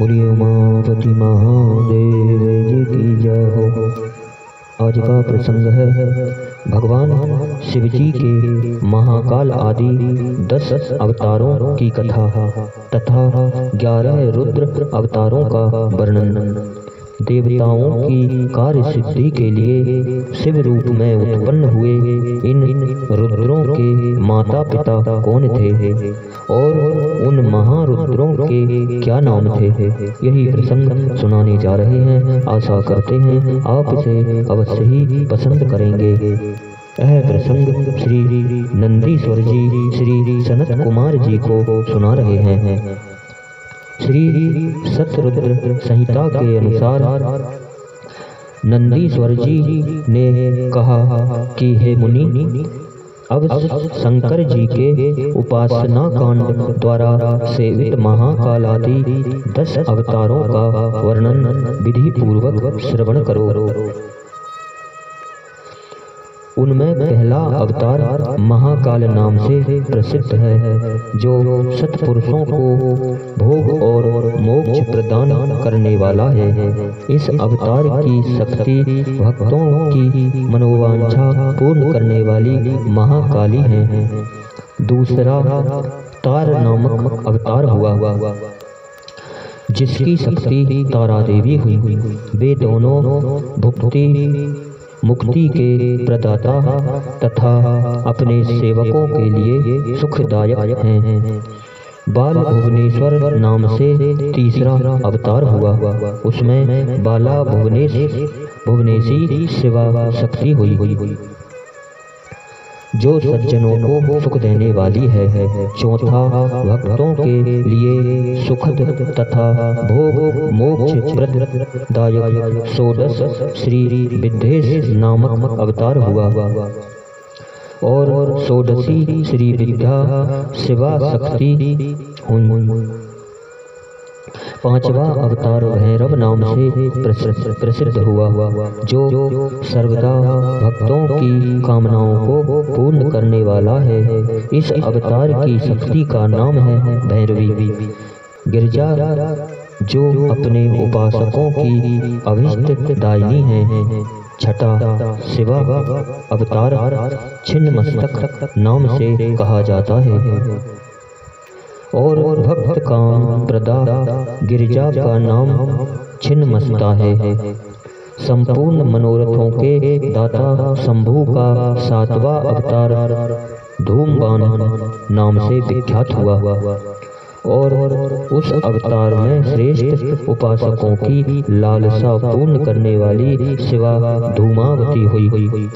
बोलिए उमापति महादेव जी की जय हो। आज का प्रसंग है भगवान शिव जी के महाकाल आदि 10 अवतारों की कथा तथा 11 रुद्र अवतारों का वर्णन। देवताओं की कार्य सिद्धि के लिए शिव रूप में उत्पन्न हुए इन रुद्रों के माता पिता कौन थे और उन महारुद्रों के क्या नाम थे, यही प्रसंग सुनाने जा रहे हैं। आशा करते हैं आप इसे अवश्य ही पसंद करेंगे। यह प्रसंग श्री नंदीश्वर जी श्री सनत कुमार जी को सुना रहे हैं। श्री सतरुद्र संहिता के अनुसार नंदीश्वर जी ने कहा कि हे मुनि, अब शंकर जी के उपासना कांड द्वारा सेवित महाकाल आदि 10 अवतारों का वर्णन विधि पूर्वक श्रवण करो। उनमें पहला अवतार महाकाल नाम से प्रसिद्ध है, जो सत्पुरुषों को भोग और मोक्ष प्रदान करने वाला है। इस अवतार की शक्ति भक्तों की मनोवांछा पूर्ण करने वाली महाकाली है। दूसरा तार नामक अवतार हुआ, जिसकी शक्ति तारा देवी हुई। वे दोनों भुक्ति मुक्ति के प्रदाता तथा अपने सेवकों के लिए सुखदायक हैं। बाल भुवनेश्वर नाम से तीसरा अवतार हुआ, उसमें बाला भुवनेशी शिवा शक्ति हुई, जो सज्जनों को सुख देने वाली है। चौथा भक्तों के लिए सुखद तथा भोग मोक्ष प्रदायक षोडश श्री विद्येश नामक अवतार हुआ और षोडशी श्री विद्या शिवा शक्ति हुई। पांचवा अवतार भैरव नाम से प्रसिद्ध हुआ, जो सर्वदा भक्तों की कामनाओं को पूर्ण करने वाला है। इस अवतार की शक्ति का नाम है भैरवी। गिरजा, जो अपने उपासकों की अभिष्ट दायिनी है। छठा शिवा अवतार छिन्न मस्तक नाम से कहा जाता है और भक्त काम प्रदा गिरिजा का नाम छिन्नमस्ता है। संपूर्ण मनोरथों के दाता शंभु का 7वां अवतार धूमबान नाम से विख्यात हुआ और उस अवतार में श्रेष्ठ उपासकों की लालसा पूर्ण करने वाली शिवा धूमावती हुई।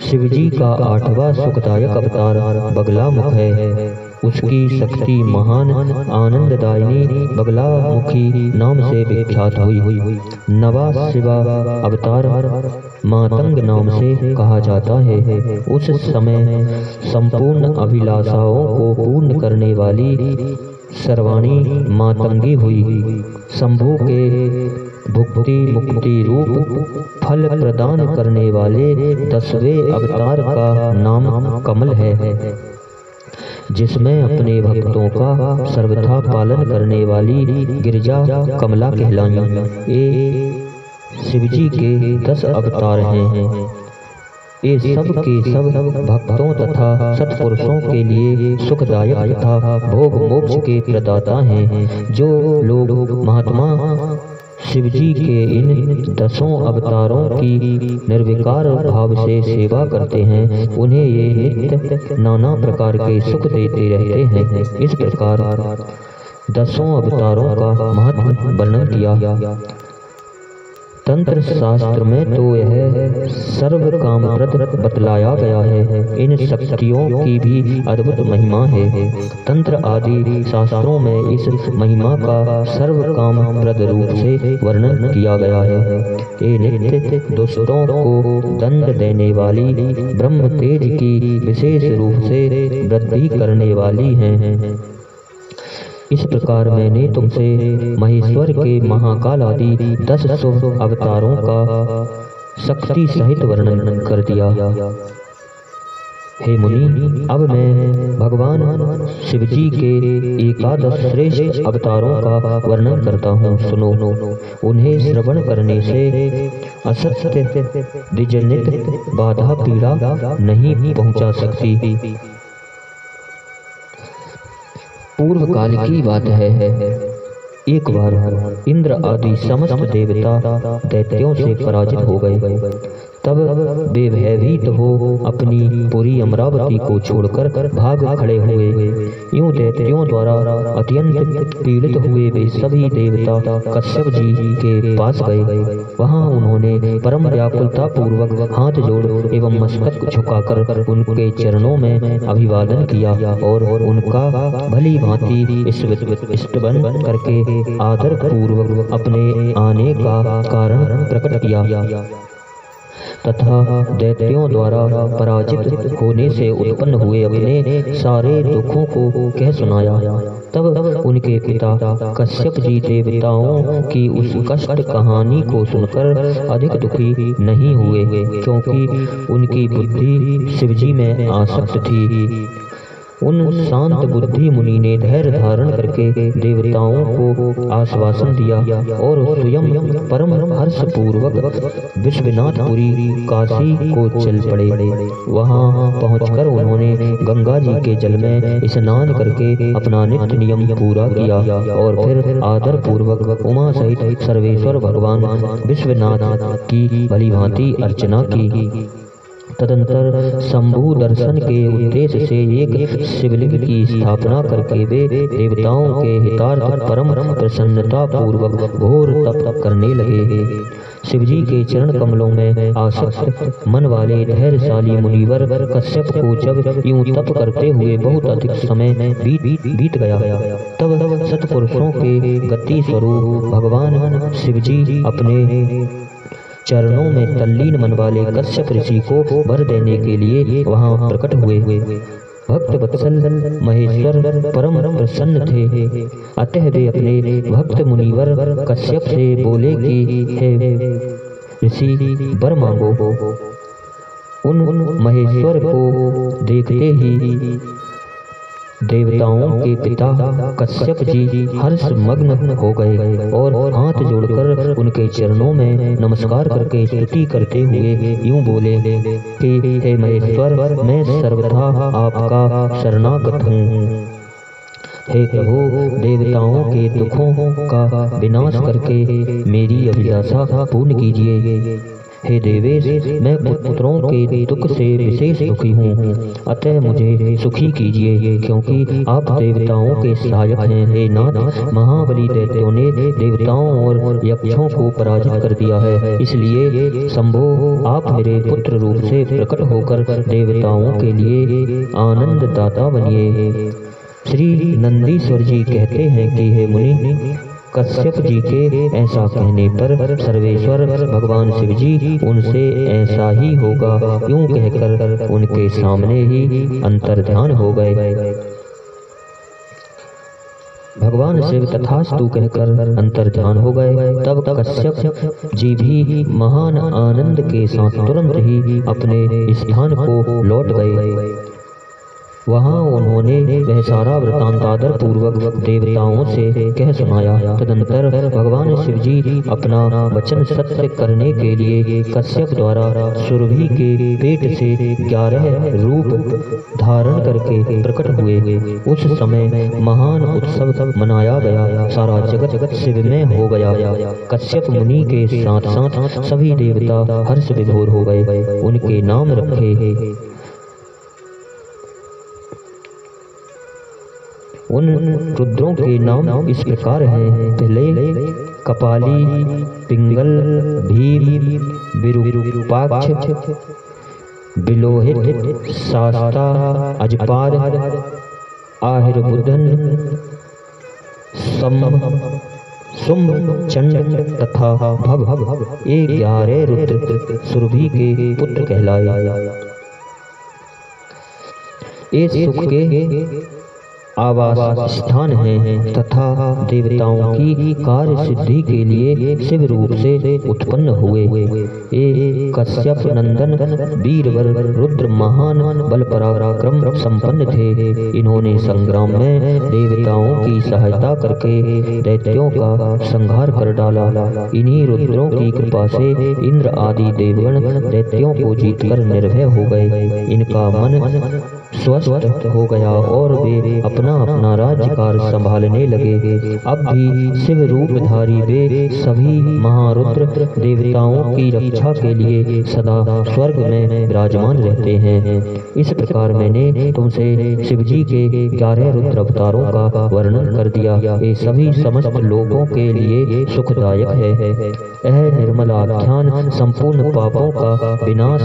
शिवजी का 8वां सुखदायक अवतार बगलामुख है। उसकी शक्ति महान आनंददायिनी बगलामुखी नाम से विख्यात हुई। 9वां शिवा अवतार मातंग नाम से कहा जाता है। उस समय संपूर्ण अभिलाषाओं को पूर्ण करने वाली सर्वाणी मातंगी हुई। शंभु के भुक्ति मुक्ति रूप फल प्रदान करने वाले 10वें अवतार का नाम कमल है, जिसमें अपने भक्तों का सर्वथा पालन करने वाली गिरिजा कमला कहलाई। ये शिवजी के 10 अवतार हैं। ये सब के सब भक्तों तथा सत्पुरुषों के लिए सुखदायक तथा भोग मोक्ष के प्रदाता हैं। जो लोग महात्मा शिवजी के इन 10 अवतारों की निर्विकार भाव से सेवा करते हैं, उन्हें ये नित्य नाना प्रकार के सुख देते रहते हैं। इस प्रकार 10 अवतारों का महत्व वर्णन किया। तंत्र शास्त्र में तो यह सर्व कामप्रद बतलाया गया है। इन शक्तियों की भी अद्भुत महिमा है। तंत्र आदि शास्त्रों में इस महिमा का सर्व कामप्रद रूप से वर्णन किया गया है। ये नित्य दुष्टों को दंड देने वाली ब्रह्म तेज की विशेष रूप से वृद्धि करने वाली हैं। इस प्रकार मैंने तुमसे महेश्वर के महाकाल आदि 10 शुभ अवतारों का शक्ति सहित वर्णन कर दिया। हे मुनि, अब मैं भगवान शिव जी के एकादश श्रेष्ठ अवतारों का वर्णन करता हूँ, सुनो। उन्हें श्रवण करने से असत्य द्विजनित बाधा पीड़ा नहीं पहुँचा सकती। पूर्व काल की बात है, एक बार इंद्र आदि समस्त देवता दैत्यों से पराजित हो गए। तब वे भयभीत हो अपनी पुरी अमरावती को छोड़कर भाग खड़े हुए। यूं दैत्यों द्वारा अत्यंत पीड़ित हुए वे सभी देवता कश्यप जी के पास गए। वहां उन्होंने परम व्याकुलता पूर्वक हाथ जोड़ एवं मस्तक झुकाकर उनके चरणों में अभिवादन किया और उनका भली भांति स्तवन करके आदर पूर्वक अपने आने का कारण प्रकट किया तथा दैत्यों द्वारा पराजित होने से उत्पन्न हुए अपने सारे दुखों को कह सुनाया। तब उनके पिता कश्यप जी देवताओं की उस कष्ट कहानी को सुनकर अधिक दुखी नहीं हुए, क्योंकि उनकी बुद्धि शिवजी में आसक्त थी। उन शांत बुद्धि मुनि ने धैर्य धारण करके देवताओं को आश्वासन दिया और स्वयं परम हर्ष पूर्वक विश्वनाथपुरी काशी को चल पड़े। वहां पहुंचकर उन्होंने गंगा जी के जल में स्नान करके अपना नित्य नियम पूरा किया और फिर आदर पूर्वक उमा सहित सर्वेश्वर भगवान विश्वनाथ की भली भांति अर्चना की। तदंतर शंभु दर्शन के उद्देश्य से एक शिवलिंग की स्थापना करके वे देवताओं के हितार्थ परम प्रसन्नता पूर्वक घोर तप करने लगे। शिवजी के चरण कमलों में आसक्त मन वाले धैर्यशाली मुनिवर कश्यप को जब यूं तप करते हुए बहुत अधिक समय बीत गया, तब सत्पुरुषों के गति स्वरूप भगवान शिवजी अपने चरणों में तल्लीन मन वाले कश्यप ऋषि को वर देने के लिए वहां प्रकट हुए। भक्त वत्सल महेश्वर परम प्रसन्न थे, अतः वे अपने भक्त मुनिवर कश्यप से बोले कि हे ऋषि वर मांगो। उन महेश्वर को देखते ही देवताओं के पिता कश्यप जी हर्ष मग्न हो गए और हाथ जोड़कर उनके चरणों में नमस्कार करके स्तुति करते हुए यूं बोले कि हे महेश्वर, मैं सर्वथा आपका शरणागत हूँ। हे प्रभु, देवताओं के दुखों का विनाश करके मेरी अभिलाषा पूर्ण कीजिए। हे देवेश, मैं पुत्रों के दुख से विशेष दुखी हूँ, अतः मुझे सुखी कीजिए, क्योंकि आप देवताओं के सहायक हैं। हे नाथ, महाबली दैत्यों ने देवताओं और यक्षों को पराजित कर दिया है, इसलिए शंभो आप मेरे पुत्र रूप से प्रकट होकर देवताओं के लिए आनंद दाता बनिए। श्री नंदीश्वर जी कहते हैं कि हे मुनि, कश्यप जी के ऐसा कहने पर सर्वेश्वर भगवान शिव जी उनसे ऐसा ही होगा यूं कहकर उनके सामने ही अंतर्ध्यान हो गए। भगवान शिव तथास्तु कहकर अंतर्ध्यान हो गए। तब कश्यप जी भी महान आनंद के साथ तुरंत ही अपने स्थान को लौट गए। वहां उन्होंने वह सारा वृतांत आदर पूर्वक देवताओं से कह सुनाया। तदंतर भगवान शिव जी अपना वचन सत्य करने के लिए कश्यप द्वारा सुरभि के पेट से 11 रूप धारण करके प्रकट हुए। उस समय महान उत्सव मनाया गया, सारा जगत शिवमय हो गया। कश्यप मुनि के साथ साथ सभी देवता हर्ष विभोर हो गए। उनके नाम रखे। उन रुद्रों के नाम इस प्रकार हैं। पहले कपाली, पिंगल, भीम, विरूपाक्ष, बिलोहित, शास्ता, अजपाद, आहिर्बुधन, शुम्भ, चंड तथा भव। ये 11 रुद्र सुरभि के पुत्र कहलाए। ये सुख के आवास स्थान है तथा देवताओं की कार्य सिद्धि के लिए शिव रूप से उत्पन्न हुए। ये कश्यप नंदन वीरवर रुद्र महान बल पराक्रम संपन्न थे। इन्होंने संग्राम में देवताओं की सहायता करके दैत्यों का संहार कर डाला। इन्हीं रुद्रों की कृपा से इंद्र आदि देवगण दैत्यों को जीतकर निर्भय हो गए। इनका मन स्वस्थ हो गया और वे अपना अपना राज्यकाल संभालने लगे। अब भी शिव रूपधारी वे सभी महारुद्र देवताओं की रक्षा के लिए सदा स्वर्ग में विराजमान रहते हैं। इस प्रकार मैंने तुमसे शिवजी के 11 रुद्र अवतारों का वर्णन कर दिया। ये सभी समस्त लोगों के लिए सुखदायक है। यह निर्मल आख्यान संपूर्ण पापों का विनाश,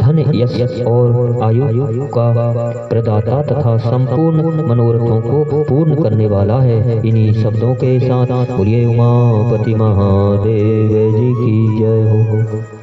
धन यश और आयु का प्रदाता तथा संपूर्ण मनोरथों को पूर्ण करने वाला है। इन्हीं शब्दों के साथ बोलिए उमापति महादेव जी की जय हो।